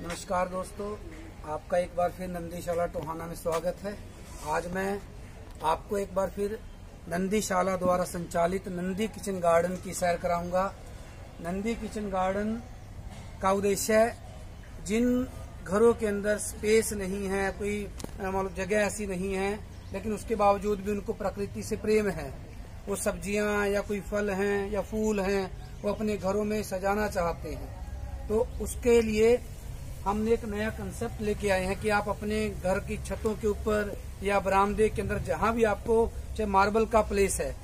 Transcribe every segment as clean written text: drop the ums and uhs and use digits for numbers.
नमस्कार दोस्तों, आपका एक बार फिर नंदीशाला टोहाना में स्वागत है। आज मैं आपको एक बार फिर नंदीशाला द्वारा संचालित नंदी किचन गार्डन की सैर कराऊंगा। नंदी किचन गार्डन का उद्देश्य जिन घरों के अंदर स्पेस नहीं है, कोई मतलब जगह ऐसी नहीं है, लेकिन उसके बावजूद भी उनको प्रकृति से प्रेम है, वो सब्जियां या कोई फल हैं या फूल हैं वो अपने घरों में सजाना चाहते हैं, तो उसके लिए हमने एक नया कंसेप्ट लेके आए हैं कि आप अपने घर की छतों के ऊपर या बरामदे के अंदर जहां भी आपको चाहे मार्बल का प्लेस है,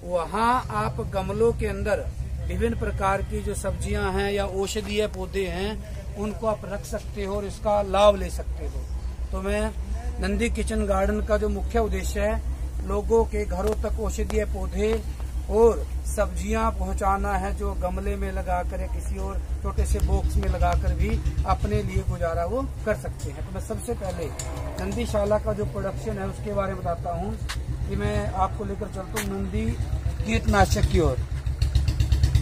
वहां आप गमलों के अंदर विभिन्न प्रकार की जो सब्जियां हैं या औषधीय पौधे हैं उनको आप रख सकते हो और इसका लाभ ले सकते हो। तो मैं नंदी किचन गार्डन का जो मुख्य उद्देश्य है लोगों के घरों तक औषधीय पौधे और सब्जियां पहुंचाना है, जो गमले में लगाकर या किसी और छोटे से बॉक्स में लगाकर भी अपने लिए गुजारा वो कर सकते हैं। तो मैं सबसे पहले नंदीशाला का जो प्रोडक्शन है उसके बारे में बताता हूं कि मैं आपको लेकर चलता हूं नंदी कीटनाशक की ओर।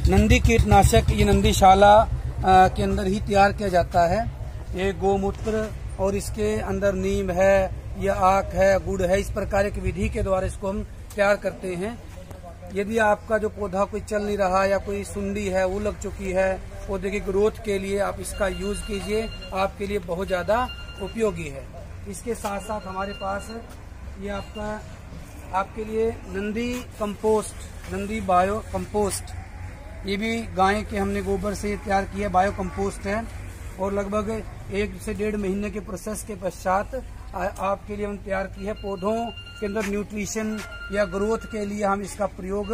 नंदी कीटनाशक ये नंदीशाला के अंदर ही तैयार किया जाता है। ये गोमूत्र और इसके अंदर नीम है या आक है, गुड़ है, इस प्रकार की विधि के द्वारा इसको हम तैयार करते हैं। यदि आपका जो पौधा कोई चल नहीं रहा या कोई सुंडी है वो लग चुकी है, पौधे की ग्रोथ के लिए आप इसका यूज कीजिए, आपके लिए बहुत ज्यादा उपयोगी है। इसके साथ साथ हमारे पास ये आपके लिए Nandi compost, Nandi bio compost, ये भी गाय के हमने गोबर से तैयार किया बायो कंपोस्ट है और लगभग 1 से 1.5 महीने के प्रोसेस के पश्चात आपके लिए हम तैयार की है। पौधों के अंदर न्यूट्रिशन या ग्रोथ के लिए हम इसका प्रयोग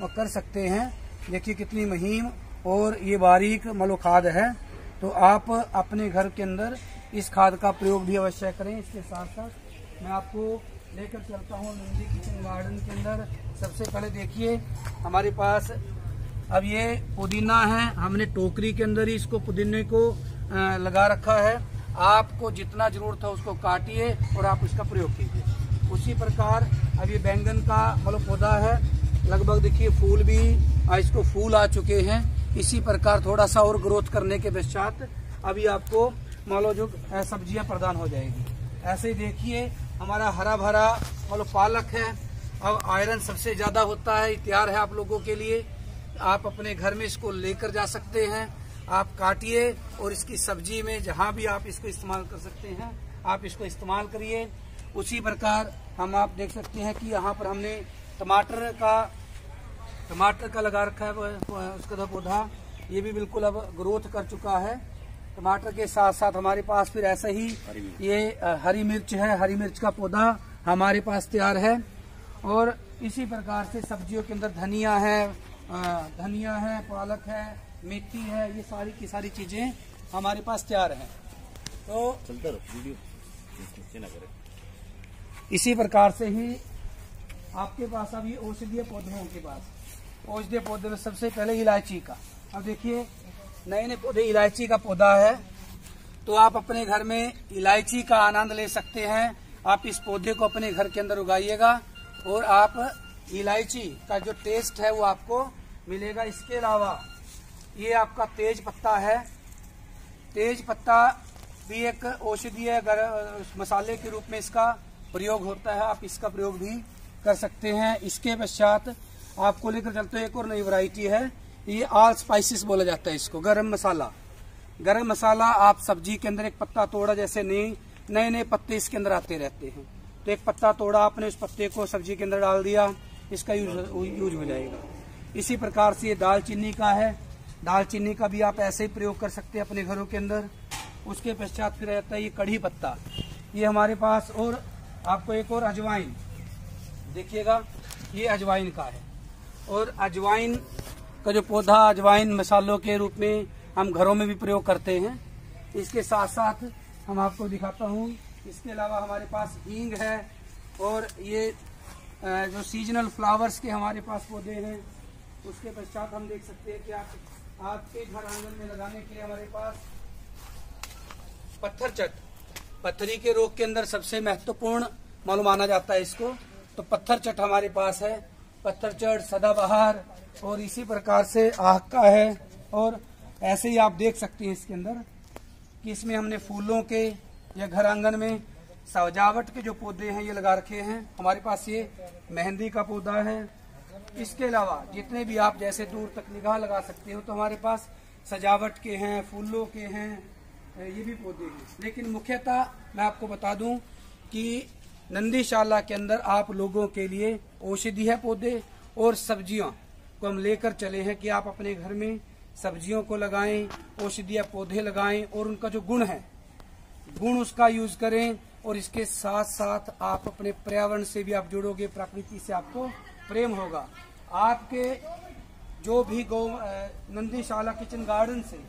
कर सकते हैं। देखिए कितनी महीन और ये बारीक मलो खाद है, तो आप अपने घर के अंदर इस खाद का प्रयोग भी अवश्य करें। इसके साथ साथ मैं आपको लेकर चलता हूँ नंदी किचन गार्डन के अंदर। सबसे पहले देखिए हमारे पास अब ये पुदीना है, हमने टोकरी के अंदर ही इसको पुदीने को लगा रखा है। आपको जितना जरूरत है उसको काटिए और आप इसका प्रयोग कीजिए। उसी प्रकार अब ये बैंगन का मतलब पौधा है, लगभग देखिए फूल भी इसको फूल आ चुके हैं। इसी प्रकार थोड़ा सा और ग्रोथ करने के पश्चात अभी आपको मान लो जो सब्जियां प्रदान हो जाएगी। ऐसे ही देखिए हमारा हरा भरा मतलब पालक है। अब आयरन सबसे ज्यादा होता है, तैयार है आप लोगों के लिए। आप अपने घर में इसको लेकर जा सकते हैं, आप काटिए और इसकी सब्जी में जहां भी आप इसको इस्तेमाल कर सकते हैं आप इसको इस्तेमाल करिए। उसी प्रकार हम आप देख सकते हैं कि यहाँ पर हमने टमाटर का लगा रखा है उसका पौधा, ये भी बिल्कुल अब ग्रोथ कर चुका है। टमाटर के साथ साथ हमारे पास फिर ऐसा ही ये हरी मिर्च है, हरी मिर्च का पौधा हमारे पास तैयार है। और इसी प्रकार से सब्जियों के अंदर धनिया है, पालक है, मेथी है, ये सारी की सारी चीजें हमारे पास तैयार हैं। तो इसी प्रकार से ही आपके पास अभी औषधीय पौधों के पास औषधीय पौधे में सबसे पहले इलायची का। अब देखिए नए पौधे इलायची का पौधा है, तो आप अपने घर में इलायची का आनंद ले सकते हैं। आप इस पौधे को अपने घर के अंदर उगाइएगा और आप इलायची का जो टेस्ट है वो आपको मिलेगा। इसके अलावा ये आपका तेज पत्ता है, तेज पत्ता भी एक औषधीय मसाले के रूप में इसका प्रयोग होता है, आप इसका प्रयोग भी कर सकते हैं। इसके पश्चात आपको लेकर चलते हैं एक और नई वैरायटी है, ये ऑल स्पाइसेस बोला जाता है इसको, गरम मसाला। गरम मसाला आप सब्जी के अंदर एक पत्ता तोड़ा, जैसे नए पत्ते इसके अंदर आते रहते हैं, तो एक पत्ता तोड़ा आपने, उस पत्ते को सब्जी के अंदर डाल दिया, इसका यूज हो जाएगा। इसी प्रकार से ये दालचीनी का है, दालचीनी का भी आप ऐसे ही प्रयोग कर सकते हैं अपने घरों के अंदर। उसके पश्चात फिर रहता है ये कढ़ी पत्ता, ये हमारे पास। और आपको एक और अजवाइन देखिएगा, ये अजवाइन का है। और अजवाइन का जो पौधा, अजवाइन मसालों के रूप में हम घरों में भी प्रयोग करते हैं। इसके साथ साथ हम आपको दिखाता हूँ, इसके अलावा हमारे पास हींग है और ये जो सीजनल फ्लावर्स के हमारे पास पौधे हैं। उसके पश्चात हम देख सकते हैं कि आपके घर आंगन में लगाने के लिए हमारे पास पत्थरी के रोग के अंदर सबसे महत्वपूर्ण मालूम माना जाता है इसको, तो पत्थर चट हमारे पास है। पत्थर चट, सदाबहार और इसी प्रकार से आह का है। और ऐसे ही आप देख सकते हैं इसके अंदर कि इसमें हमने फूलों के या घर आंगन में सजावट के जो पौधे हैं ये लगा रखे हैं। हमारे पास ये मेहंदी का पौधा है। इसके अलावा जितने भी आप जैसे दूर तक निगाह लगा सकते हो तो हमारे पास सजावट के हैं, फूलों के हैं, ये भी पौधे हैं। लेकिन मुख्यतः मैं आपको बता दूं कि नंदीशाला के अंदर आप लोगों के लिए औषधीय पौधे और सब्जियां को हम लेकर चले हैं कि आप अपने घर में सब्जियों को लगाएं, औषधीय पौधे लगाएं और उनका जो गुण है गुण उसका यूज करें। और इसके साथ साथ आप अपने पर्यावरण से भी आप जुड़ोगे, प्रकृति से आपको प्रेम होगा। आपके जो भी नंदीशाला किचन गार्डन से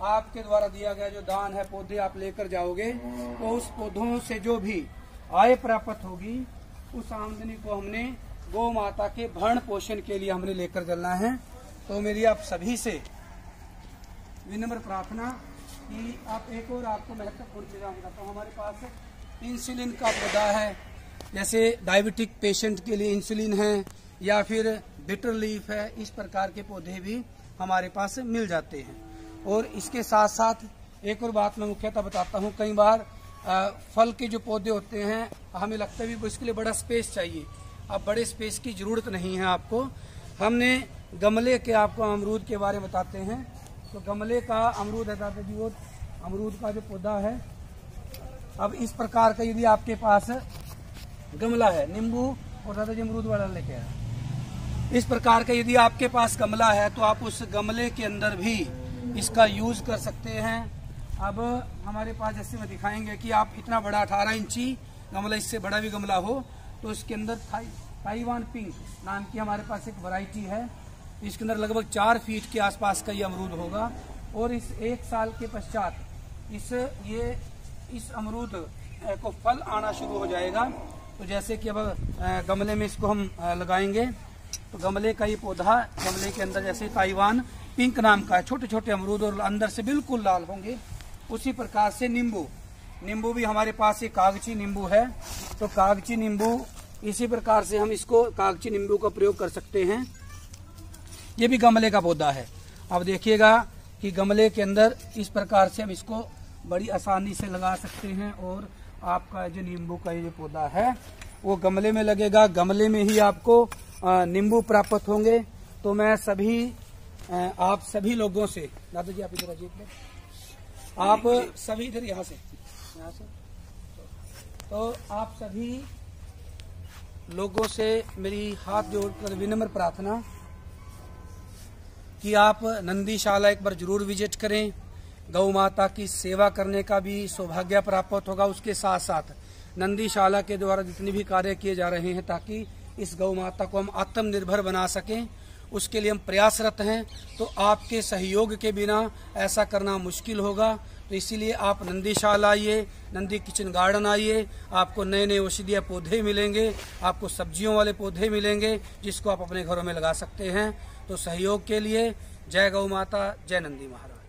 आपके द्वारा दिया गया जो दान है, पौधे आप लेकर जाओगे तो उस पौधों से जो भी आय प्राप्त होगी उस आमदनी को हमने गौ माता के भरण पोषण के लिए हमने लेकर चलना है। तो मेरी आप सभी से विनम्र प्रार्थना कि आप एक और आपको महत्वपूर्ण चीज बताता हूँ। हमारे पास इंसुलिन का पौधा है, जैसे डायबिटिक पेशेंट के लिए इंसुलिन है या फिर बिटर लीफ है, इस प्रकार के पौधे भी हमारे पास मिल जाते हैं। और इसके साथ साथ एक और बात मैं मुख्यतः बताता हूँ, कई बार फल के जो पौधे होते हैं हमें लगता है भी इसके लिए बड़ा स्पेस चाहिए। अब बड़े स्पेस की जरूरत नहीं है आपको। हमने गमले के आपको अमरूद के बारे में बताते हैं। तो गमले का अमरूद है दादाजी, वो अमरूद का जो पौधा है, अब इस प्रकार का यदि आपके पास गमला है, नींबू और दादाजी अमरूद वाला लेके आया, इस प्रकार का यदि आपके पास गमला है तो आप उस गमले के अंदर भी इसका यूज कर सकते हैं। अब हमारे पास जैसे मैं दिखाएंगे कि आप इतना बड़ा 18 इंची गमला, इससे बड़ा भी गमला हो तो इसके अंदर ताइवान पिंक नाम की हमारे पास एक वैरायटी है। इसके अंदर लगभग 4 फीट के आसपास का ये अमरूद होगा और इस 1 साल के पश्चात इस अमरूद को फल आना शुरू हो जाएगा। तो जैसे कि अब गमले में इसको हम लगाएंगे तो गमले का ये पौधा, गमले के अंदर जैसे ताइवान पिंक नाम का है, छोटे छोटे अमरूद और अंदर से बिल्कुल लाल होंगे। उसी प्रकार से नींबू भी हमारे पास ये कागजी नींबू है। तो कागजी नींबू इसी प्रकार से हम इसको कागजी नींबू का प्रयोग कर सकते हैं। ये भी गमले का पौधा है। अब देखिएगा कि गमले के अंदर इस प्रकार से हम इसको बड़ी आसानी से लगा सकते हैं और आपका जो नींबू का ये जो पौधा है वो गमले में लगेगा। गमले में ही आपको नींबू प्राप्त होंगे। तो मैं आप सभी लोगों से, दादाजी आप इधर आइए, आप सभी इधर यहाँ से तो आप सभी लोगों से मेरी हाथ जोड़कर विनम्र प्रार्थना कि आप नंदीशाला एक बार जरूर विजिट करें। गौ माता की सेवा करने का भी सौभाग्य प्राप्त होगा। उसके साथ साथ नंदीशाला के द्वारा जितने भी कार्य किए जा रहे हैं ताकि इस गौ माता को हम आत्मनिर्भर बना सकें, उसके लिए हम प्रयासरत हैं। तो आपके सहयोग के बिना ऐसा करना मुश्किल होगा। तो इसीलिए आप नंदीशाला आइए, नंदी किचन गार्डन आइए। आपको नए नए औषधीय पौधे मिलेंगे, आपको सब्जियों वाले पौधे मिलेंगे जिसको आप अपने घरों में लगा सकते हैं। तो सहयोग के लिए जय गौ माता, जय नंदी महाराज।